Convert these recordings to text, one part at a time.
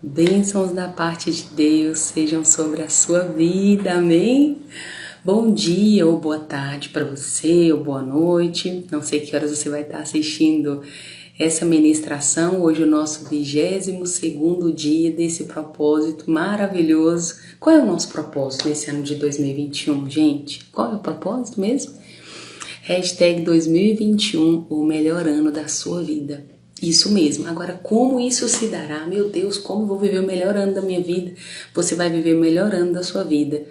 Bênçãos da parte de Deus sejam sobre a sua vida, amém? Bom dia ou boa tarde para você, ou boa noite. Não sei que horas você vai estar assistindo essa ministração. Hoje o nosso 22º dia desse propósito maravilhoso. Qual é o nosso propósito nesse ano de 2021, gente? Qual é o propósito mesmo? Hashtag 2021, o melhor ano da sua vida. Isso mesmo. Agora, como isso se dará? Meu Deus, como eu vou viver o melhor ano da minha vida? Você vai viver o melhor ano da sua vida,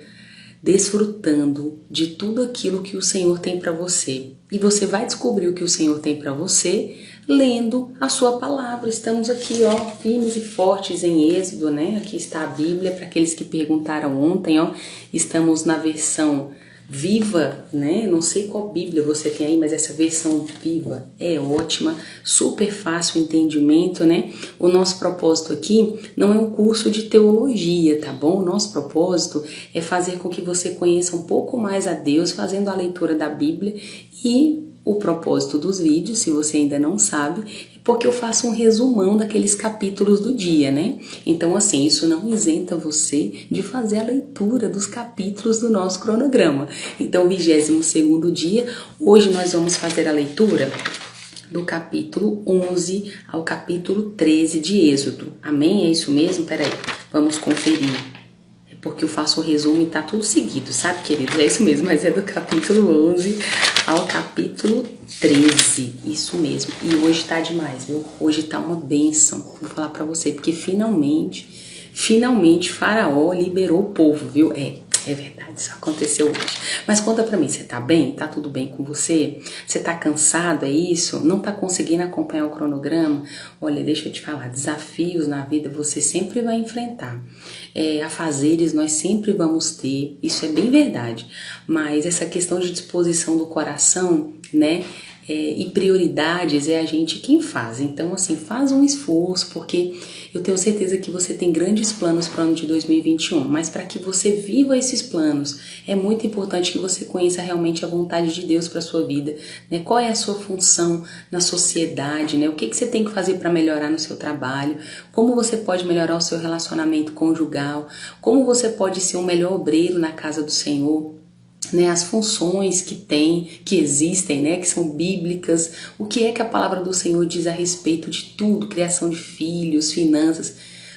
desfrutando de tudo aquilo que o Senhor tem para você. E você vai descobrir o que o Senhor tem para você lendo a sua palavra. Estamos aqui, ó, firmes e fortes em Êxodo, né? Aqui está a Bíblia, para aqueles que perguntaram ontem, ó. Estamos na versão viva, né? Não sei qual Bíblia você tem aí, mas essa versão viva é ótima, super fácil o entendimento, né? O nosso propósito aqui não é um curso de teologia, tá bom? O nosso propósito é fazer com que você conheça um pouco mais a Deus, fazendo a leitura da Bíblia. E o propósito dos vídeos, se você ainda não sabe, é porque eu faço um resumão daqueles capítulos do dia, né? Então, assim, isso não isenta você de fazer a leitura dos capítulos do nosso cronograma. Então, 22º dia, hoje nós vamos fazer a leitura do capítulo 11 ao capítulo 13 de Êxodo. Amém? É isso mesmo? Peraí, vamos conferir. Porque eu faço o resumo e tá tudo seguido, sabe, queridos? É isso mesmo, mas é do capítulo 11 ao capítulo 13, isso mesmo. E hoje tá demais, viu? Hoje tá uma bênção, vou falar pra você, porque finalmente Faraó liberou o povo, viu? É verdade, isso aconteceu hoje. Mas conta pra mim, você tá bem? Tá tudo bem com você? Você tá cansado, é isso? Não tá conseguindo acompanhar o cronograma? Olha, deixa eu te falar, desafios na vida você sempre vai enfrentar. Afazeres nós sempre vamos ter, isso é bem verdade. Mas essa questão de disposição do coração, né? E prioridades é a gente quem faz. Então, assim, faz um esforço, porque eu tenho certeza que você tem grandes planos para o ano de 2021, mas para que você viva esses planos, é muito importante que você conheça realmente a vontade de Deus para a sua vida, né? Qual é a sua função na sociedade, né? O que você tem que fazer para melhorar no seu trabalho, como você pode melhorar o seu relacionamento conjugal, como você pode ser um melhor obreiro na casa do Senhor, né, as funções que existem, né, que são bíblicas, o que é que a palavra do Senhor diz a respeito de tudo, criação de filhos, finanças,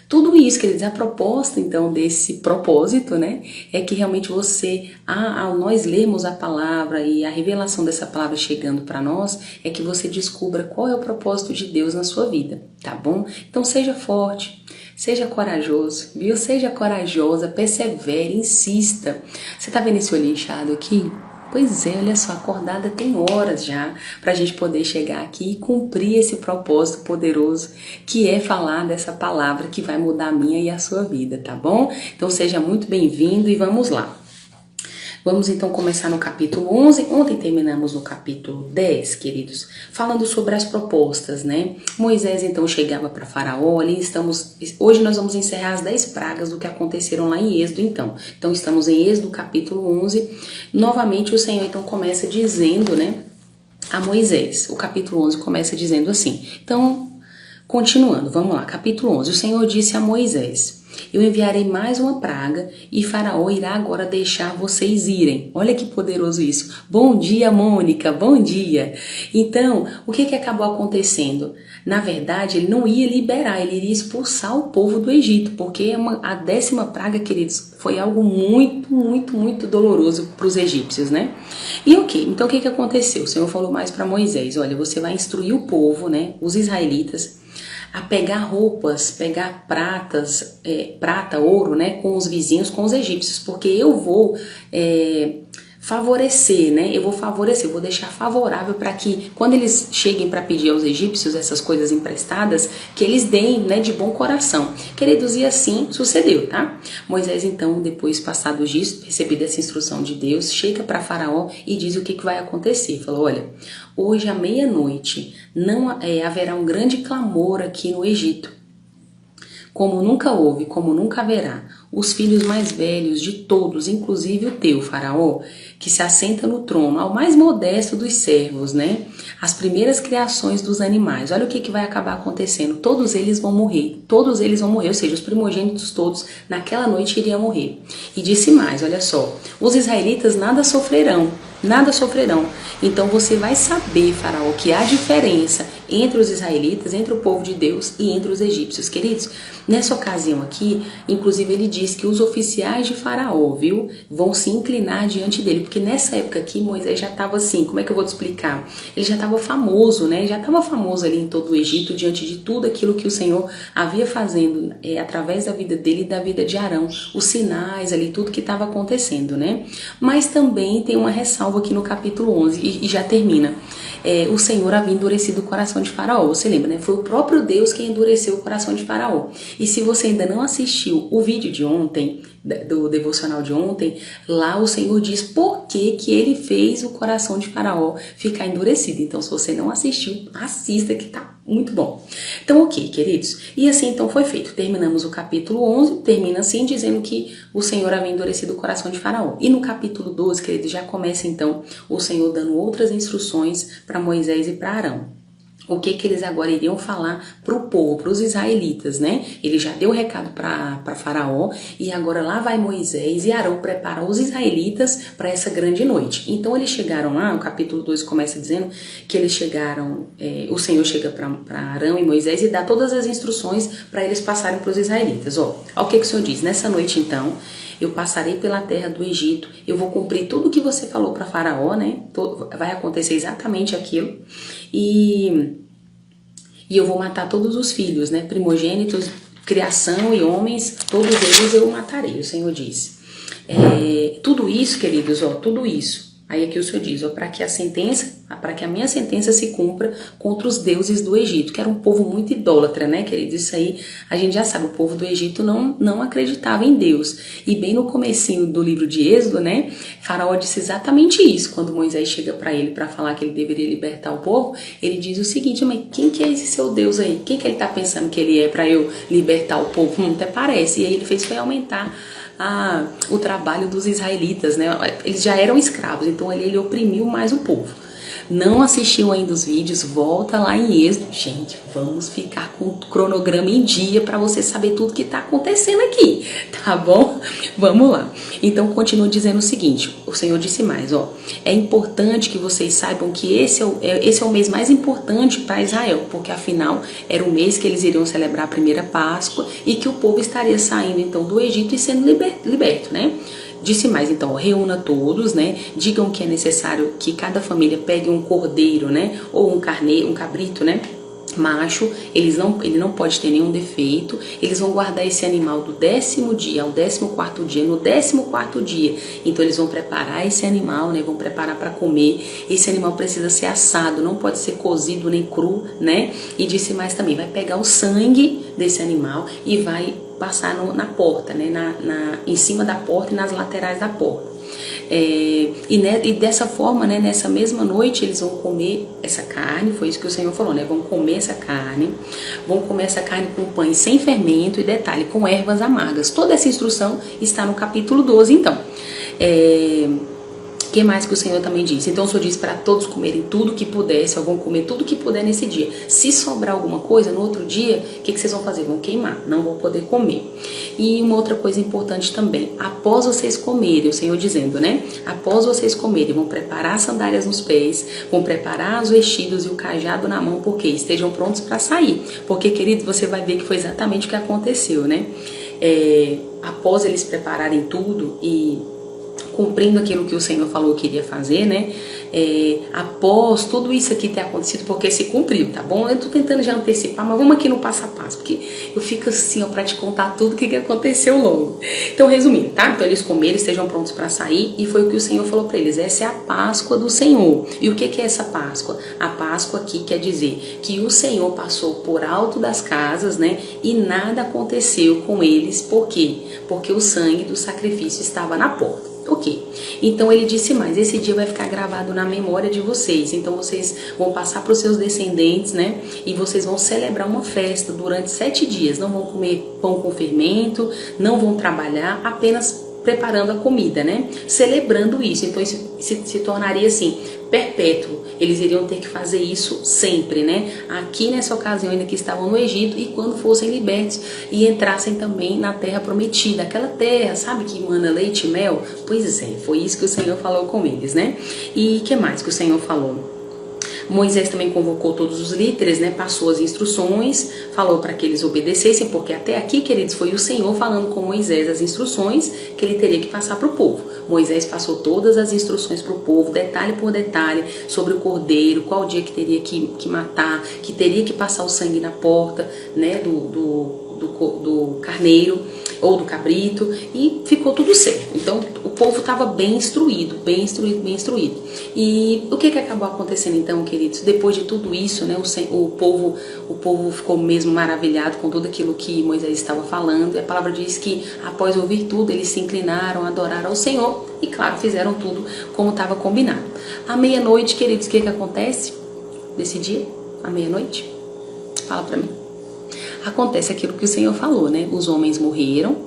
tudo isso, quer dizer, a proposta então desse propósito, né, é que realmente você, ao nós lermos a palavra e a revelação dessa palavra chegando para nós, é que você descubra qual é o propósito de Deus na sua vida, tá bom? Então seja forte. Seja corajoso, viu? Seja corajosa, persevere, insista. Você tá vendo esse olho inchado aqui? Pois é, olha só, acordada tem horas já pra gente poder chegar aqui e cumprir esse propósito poderoso que é falar dessa palavra que vai mudar a minha e a sua vida, tá bom? Então seja muito bem-vindo e vamos lá. Vamos então começar no capítulo 11. Ontem terminamos no capítulo 10, queridos, falando sobre as propostas, né? Moisés então chegava para Faraó, hoje nós vamos encerrar as 10 pragas do que aconteceram lá em Êxodo, então. Então estamos em Êxodo, capítulo 11. Novamente o Senhor então começa dizendo, né, a Moisés. O capítulo 11 começa dizendo assim. Então, continuando, vamos lá, capítulo 11. O Senhor disse a Moisés: eu enviarei mais uma praga e Faraó irá agora deixar vocês irem. Olha que poderoso isso. Bom dia, Mônica, bom dia. Então, o que acabou acontecendo? Na verdade, ele não ia liberar, ele iria expulsar o povo do Egito, porque a 10ª praga, queridos, foi algo muito doloroso para os egípcios, né? E ok, então o que aconteceu? O Senhor falou mais para Moisés: olha, você vai instruir o povo, né, os israelitas, a pegar roupas, pegar prata, ouro, né, com os vizinhos, com os egípcios, porque eu vou favorecer, né, eu vou deixar favorável para que quando eles cheguem para pedir aos egípcios essas coisas emprestadas, que eles deem, né, de bom coração. Queridos, e assim sucedeu, tá? Moisés então, depois passados disso, recebido essa instrução de Deus, chega para Faraó e diz o que vai acontecer. Falou: olha, hoje à meia-noite não haverá um grande clamor aqui no Egito, como nunca houve, como nunca haverá. os filhos mais velhos de todos, inclusive o teu, Faraó, que se assenta no trono, ao mais modesto dos servos, né? As primeiras criações dos animais. Olha o que vai acabar acontecendo. Todos eles vão morrer. Todos eles vão morrer, ou seja, os primogênitos todos naquela noite iriam morrer. E disse mais, olha só. Os israelitas nada sofrerão. Nada sofrerão. Então você vai saber, Faraó, que há diferença entre os israelitas, entre o povo de Deus e entre os egípcios. Queridos, nessa ocasião aqui, inclusive ele diz que os oficiais de Faraó, viu, vão se inclinar diante dele, porque nessa época aqui Moisés já estava assim, como é que eu vou te explicar? Ele já estava famoso, né? Já estava famoso ali em todo o Egito, diante de tudo aquilo que o Senhor havia fazendo através da vida dele e da vida de Arão, os sinais ali, tudo que estava acontecendo, né? Mas também tem uma ressalva aqui no capítulo 11 e já termina. O Senhor havia endurecido o coração de Faraó, você lembra, né? Foi o próprio Deus quem endureceu o coração de Faraó. E se você ainda não assistiu o vídeo de ontem, do devocional de ontem, lá o Senhor diz por que ele fez o coração de Faraó ficar endurecido. Então, se você não assistiu, assista que tá muito bom. Então, ok, queridos. E assim, então, foi feito. Terminamos o capítulo 11, termina assim, dizendo que o Senhor havia endurecido o coração de Faraó. E no capítulo 12, queridos, já começa, então, o Senhor dando outras instruções para Moisés e para Arão. O que eles agora iriam falar para o povo, para os israelitas, né? Ele já deu o recado para Faraó e agora lá vai Moisés e Arão preparar os israelitas para essa grande noite. Então eles chegaram lá, o capítulo 2 começa dizendo que eles chegaram, o Senhor chega para Arão e Moisés e dá todas as instruções para eles passarem para os israelitas. Ó, o que o Senhor diz? Nessa noite então, eu passarei pela terra do Egito, eu vou cumprir tudo o que você falou para Faraó, né? Vai acontecer exatamente aquilo. E eu vou matar todos os filhos, né? Primogênitos, criação e homens, todos eles eu matarei, o Senhor disse. Tudo isso, queridos, ó, tudo isso. Aí aqui o Senhor diz, ó, para que a minha sentença se cumpra contra os deuses do Egito, que era um povo muito idólatra, né, queridos? Isso aí a gente já sabe, o povo do Egito não acreditava em Deus. E bem no comecinho do livro de Êxodo, né, Faraó disse exatamente isso. Quando Moisés chega para ele para falar que ele deveria libertar o povo, ele diz o seguinte, mas quem que é esse seu Deus aí? Quem que ele tá pensando que ele é para eu libertar o povo? Até parece. E aí ele foi aumentar o trabalho dos israelitas, né? Eles já eram escravos, então ele oprimiu mais o povo. Não assistiu ainda os vídeos? Volta lá em Êxodo. Gente, vamos ficar com o cronograma em dia para você saber tudo que está acontecendo aqui, tá bom? Vamos lá. Então, continua dizendo o seguinte, o Senhor disse mais, ó. É importante que vocês saibam que esse é o mês mais importante para Israel, porque afinal era o mês que eles iriam celebrar a primeira Páscoa e que o povo estaria saindo então do Egito e sendo liberto, né? Disse mais, então, reúna todos, né? Digam que é necessário que cada família pegue um cordeiro, né? Ou um cabrito, né? Macho, ele não pode ter nenhum defeito. Eles vão guardar esse animal do 10º dia ao 14º dia. No 14º dia, então eles vão preparar esse animal, né? Vão preparar para comer. Esse animal precisa ser assado, não pode ser cozido nem cru, né? E disse mais também, vai pegar o sangue desse animal e vai passar na porta, né? Em cima da porta e nas laterais da porta. E dessa forma, né, nessa mesma noite eles vão comer essa carne, foi isso que o Senhor falou, né? Vão comer essa carne com pães sem fermento e detalhe, com ervas amargas. Toda essa instrução está no capítulo 12, então. O que mais que o Senhor também disse? Então o Senhor disse para todos comerem tudo que puder, só vão comer tudo que puder nesse dia. Se sobrar alguma coisa, no outro dia, o que vocês vão fazer? Vão queimar, não vão poder comer. E uma outra coisa importante também, após vocês comerem, o Senhor dizendo, né? Após vocês comerem, vão preparar as sandálias nos pés, vão preparar os vestidos e o cajado na mão, porque estejam prontos para sair. Porque, queridos, você vai ver que foi exatamente o que aconteceu, né? Após eles prepararem tudo e cumprindo aquilo que o Senhor falou que iria fazer, né? Após tudo isso aqui ter acontecido, porque se cumpriu, tá bom? Eu tô tentando já antecipar, mas vamos aqui no passo a passo, porque eu fico assim, ó, pra te contar tudo o que aconteceu logo. Então, resumindo, tá? Então, eles comeram, estejam prontos para sair, e foi o que o Senhor falou para eles. Essa é a Páscoa do Senhor. E o que é essa Páscoa? A Páscoa aqui quer dizer que o Senhor passou por alto das casas, né? E nada aconteceu com eles. Por quê? Porque o sangue do sacrifício estava na porta. Ok, então ele disse mais, esse dia vai ficar gravado na memória de vocês, então vocês vão passar para os seus descendentes, né, e vocês vão celebrar uma festa durante 7 dias, não vão comer pão com fermento, não vão trabalhar, apenas preparando a comida, né, celebrando isso. Então isso se tornaria assim, perpétuo, eles iriam ter que fazer isso sempre, né, aqui nessa ocasião ainda que estavam no Egito e quando fossem libertos e entrassem também na terra prometida, aquela terra, sabe, que emana leite e mel? Pois é, foi isso que o Senhor falou com eles, né, e que mais que o Senhor falou? Moisés também convocou todos os líderes, né, passou as instruções, falou para que eles obedecessem, porque até aqui, queridos, foi o Senhor falando com Moisés as instruções que ele teria que passar para o povo. Moisés passou todas as instruções para o povo, detalhe por detalhe, sobre o cordeiro, qual dia que teria que matar, que teria que passar o sangue na porta, né, do carneiro ou do cabrito, e ficou tudo certo. Então o povo estava bem instruído. E o que acabou acontecendo então, queridos? Depois de tudo isso, né, o povo ficou mesmo maravilhado com tudo aquilo que Moisés estava falando, e a palavra diz que após ouvir tudo, eles se inclinaram, adoraram ao Senhor e claro, fizeram tudo como estava combinado. À meia-noite, queridos, o que acontece nesse dia? À meia-noite? Fala para mim. Acontece aquilo que o Senhor falou, né? Os homens morreram,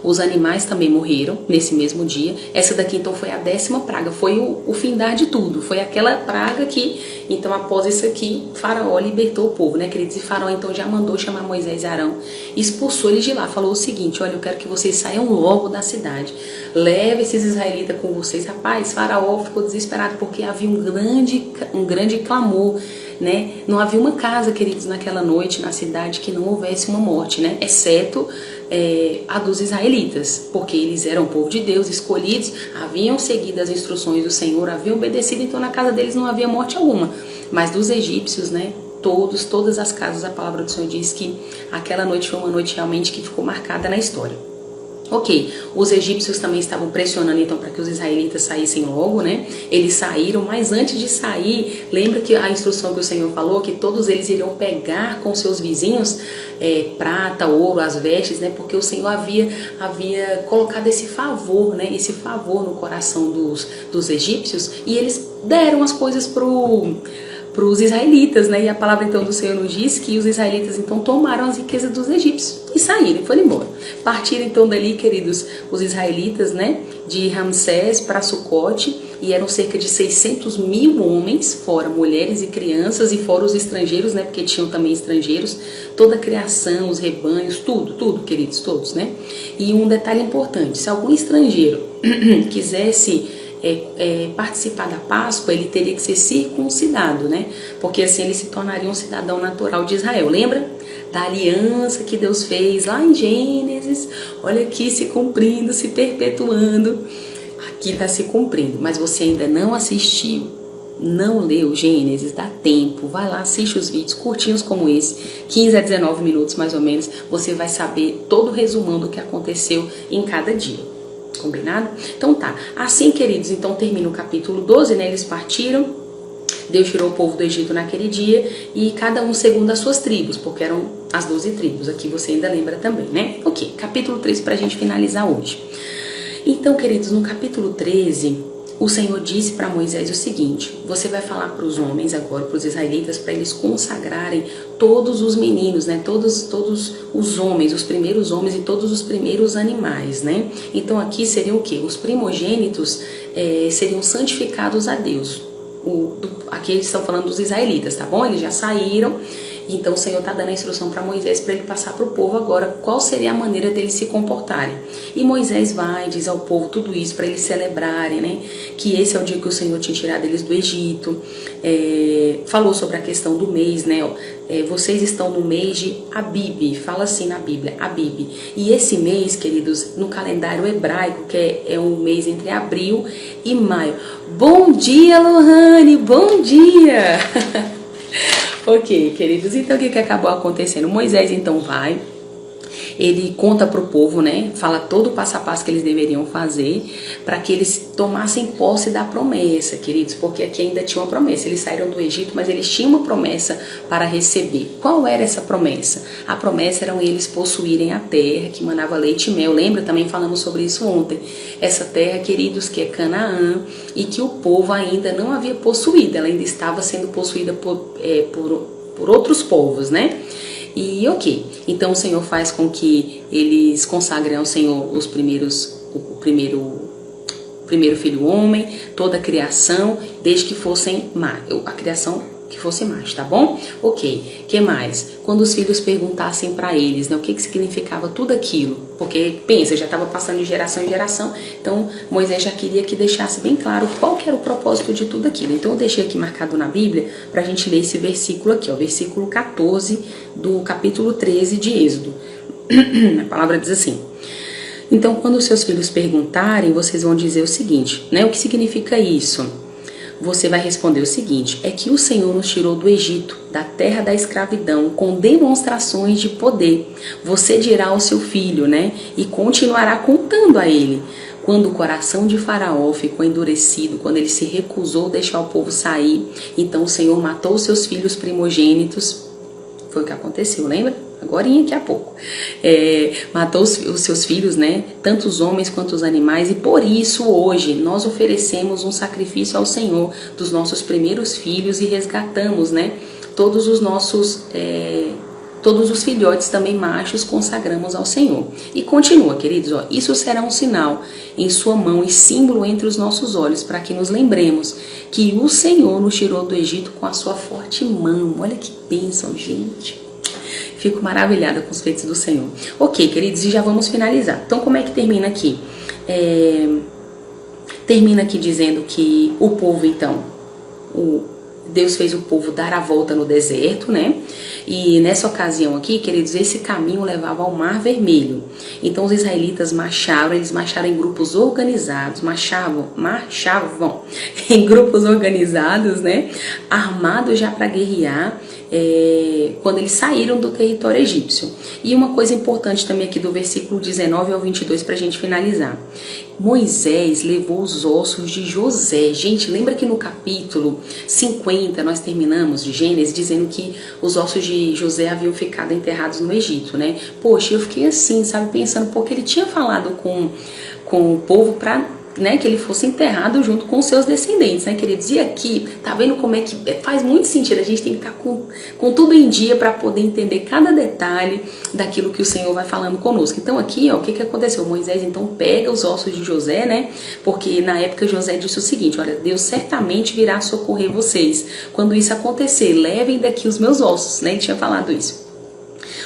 os animais também morreram nesse mesmo dia. Essa daqui então foi a 10ª praga, foi o findar de tudo, foi aquela praga que, então após isso aqui, Faraó libertou o povo, né, queridos? E Faraó então já mandou chamar Moisés e Arão, expulsou eles de lá, falou o seguinte: olha, eu quero que vocês saiam logo da cidade, leve esses israelitas com vocês. Rapaz, Faraó ficou desesperado porque havia um grande clamor, né? Não havia uma casa, queridos, naquela noite na cidade que não houvesse uma morte, né? Exceto a dos israelitas, porque eles eram o povo de Deus, escolhidos, haviam seguido as instruções do Senhor, haviam obedecido, então na casa deles não havia morte alguma. Mas dos egípcios, né? Todas as casas, a palavra do Senhor diz que aquela noite foi uma noite realmente que ficou marcada na história. Ok, os egípcios também estavam pressionando então para que os israelitas saíssem logo, né? Eles saíram, mas antes de sair, lembra que a instrução que o Senhor falou, que todos eles iriam pegar com seus vizinhos prata, ouro, as vestes, né? Porque o Senhor havia colocado esse favor, né? Esse favor no coração dos egípcios, e eles deram as coisas para os israelitas, né? E a palavra então do Senhor nos diz que os israelitas então tomaram as riquezas dos egípcios e saíram e foram embora. Partiram então dali, queridos, os israelitas, né? De Ramsés para Sucote, e eram cerca de 600.000 homens, fora mulheres e crianças, e fora os estrangeiros, né? Porque tinham também estrangeiros, toda a criação, os rebanhos, tudo, queridos, todos, né? E um detalhe importante: se algum estrangeiro quisesse participar da Páscoa, ele teria que ser circuncidado, né? Porque assim ele se tornaria um cidadão natural de Israel. Lembra da aliança que Deus fez lá em Gênesis? Olha aqui, se cumprindo, se perpetuando. Aqui está se cumprindo, mas você ainda não assistiu, não leu Gênesis, dá tempo, vai lá, assiste os vídeos curtinhos como esse, 15 a 19 minutos mais ou menos, você vai saber todo o resumão do que aconteceu em cada dia. Combinado? Então tá, assim, queridos, então termina o capítulo 12, né? Eles partiram, Deus tirou o povo do Egito naquele dia, e cada um segundo as suas tribos, porque eram as 12 tribos, aqui você ainda lembra também, né? Ok, capítulo 13 pra gente finalizar hoje. Então, queridos, no capítulo 13, o Senhor disse para Moisés o seguinte: você vai falar para os homens agora, para os israelitas, para eles consagrarem todos os meninos, né? Todos os homens, os primeiros homens e todos os primeiros animais, né? Então aqui seriam o quê? Os primogênitos seriam santificados a Deus. Aqui eles estão falando dos israelitas, tá bom? Eles já saíram. Então o Senhor está dando a instrução para Moisés para ele passar para o povo agora qual seria a maneira deles se comportarem. E Moisés vai, diz ao povo tudo isso para eles celebrarem, né? Que esse é o dia que o Senhor tinha tirado eles do Egito. Falou sobre a questão do mês, né? Vocês estão no mês de Abib, fala assim na Bíblia, Abib. E esse mês, queridos, no calendário hebraico, que é um mês entre abril e maio. Bom dia, Lohane, bom dia! Ok, queridos, então o que acabou acontecendo? Moisés então vai, ele conta para o povo, né? Fala todo o passo a passo que eles deveriam fazer para que eles tomassem posse da promessa, queridos, porque aqui ainda tinha uma promessa. Eles saíram do Egito, mas eles tinham uma promessa para receber. Qual era essa promessa? A promessa era eles possuírem a terra que manava leite e mel. Lembra? Também falamos sobre isso ontem. Essa terra, queridos, que é Canaã e que o povo ainda não havia possuído. Ela ainda estava sendo possuída por outros povos, né? E ok, então o Senhor faz com que eles consagrem ao Senhor o primeiro filho homem, toda a criação, desde que fossem a criação que fosse macho, tá bom? Ok, que mais? Quando os filhos perguntassem para eles, né, o que significava tudo aquilo, porque pensa, já estava passando de geração em geração, então Moisés já queria que deixasse bem claro qual que era o propósito de tudo aquilo. Então eu deixei aqui marcado na Bíblia para a gente ler esse versículo aqui, ó, versículo 14 do capítulo 13 de Êxodo. A palavra diz assim: então quando os seus filhos perguntarem, vocês vão dizer o seguinte, né, o que significa isso? Você vai responder o seguinte: é que o Senhor nos tirou do Egito, da terra da escravidão, com demonstrações de poder. Você dirá ao seu filho, né? E continuará contando a ele. Quando o coração de Faraó ficou endurecido, quando ele se recusou a deixar o povo sair, então o Senhor matou os seus filhos primogênitos. Foi o que aconteceu, lembra? Agorinha, daqui a pouco. Matou os seus filhos, né? Tanto os homens quanto os animais. E por isso hoje nós oferecemos um sacrifício ao Senhor dos nossos primeiros filhos e resgatamos, né? Todos os filhotes também machos consagramos ao Senhor. E continua, queridos, ó, isso será um sinal em sua mão e símbolo entre os nossos olhos, para que nos lembremos que o Senhor nos tirou do Egito com a sua forte mão. Olha que bênção, gente. Fico maravilhada com os feitos do Senhor. Ok, queridos, e já vamos finalizar. Então, como é que termina aqui? Termina aqui dizendo que o povo, então, Deus fez o povo dar a volta no deserto, né? E nessa ocasião aqui, queridos, esse caminho levava ao Mar Vermelho. Então os israelitas marcharam em grupos organizados, marchavam em grupos organizados, né? Armados já para guerrear, quando eles saíram do território egípcio. E uma coisa importante também aqui do versículo 19 ao 22 para a gente finalizar. Moisés levou os ossos de José. Gente, lembra que no capítulo 50 nós terminamos de Gênesis dizendo que os ossos de José haviam ficado enterrados no Egito, né? Poxa, eu fiquei assim, sabe, pensando, porque ele tinha falado com o povo para, né, que ele fosse enterrado junto com os seus descendentes, né, queridos? E aqui, tá vendo como é que faz muito sentido? A gente tem que estar com tudo em dia para poder entender cada detalhe daquilo que o Senhor vai falando conosco. Então aqui, ó, o que aconteceu? Moisés então pega os ossos de José, né? Porque na época José disse o seguinte: olha, Deus certamente virá socorrer vocês. Quando isso acontecer, levem daqui os meus ossos, né? Ele tinha falado isso.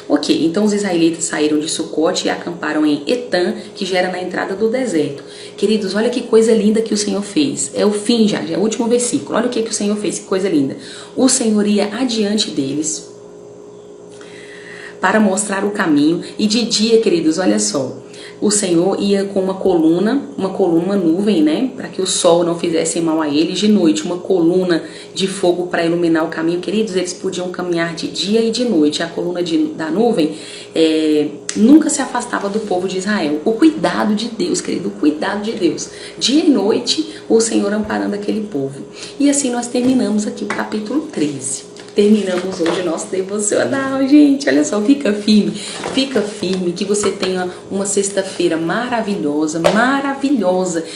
Ok, então os israelitas saíram de Sucote e acamparam em Etã, que já era na entrada do deserto. Queridos, olha que coisa linda que o Senhor fez. É o fim já é o último versículo. Olha o que o Senhor fez, que coisa linda. O Senhor ia adiante deles para mostrar o caminho. E de dia, queridos, olha só, o Senhor ia com uma coluna nuvem, né, para que o sol não fizesse mal a eles. De noite, uma coluna de fogo para iluminar o caminho. Queridos, eles podiam caminhar de dia e de noite. A coluna da nuvem nunca se afastava do povo de Israel. O cuidado de Deus, querido, o cuidado de Deus. Dia e noite, o Senhor amparando aquele povo. E assim nós terminamos aqui o capítulo 13. Terminamos hoje o nosso devocional, gente. Olha só, fica firme, que você tenha uma sexta-feira maravilhosa,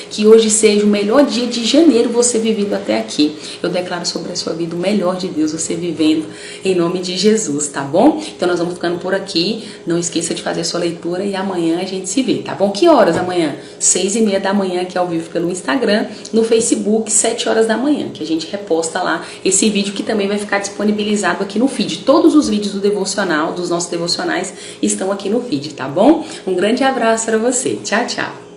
que hoje seja o melhor dia de janeiro você vivido até aqui. Eu declaro sobre a sua vida o melhor de Deus, você vivendo em nome de Jesus, tá bom? Então nós vamos ficando por aqui. Não esqueça de fazer a sua leitura e amanhã a gente se vê, tá bom? Que horas amanhã? 6h30 da manhã aqui ao vivo pelo Instagram, no Facebook 7 horas da manhã, que a gente reposta lá esse vídeo que também vai ficar disponibilizado aqui no feed. Todos os vídeos do devocional, dos nossos devocionais, estão aqui no feed, tá bom? Um grande abraço para você. Tchau, tchau.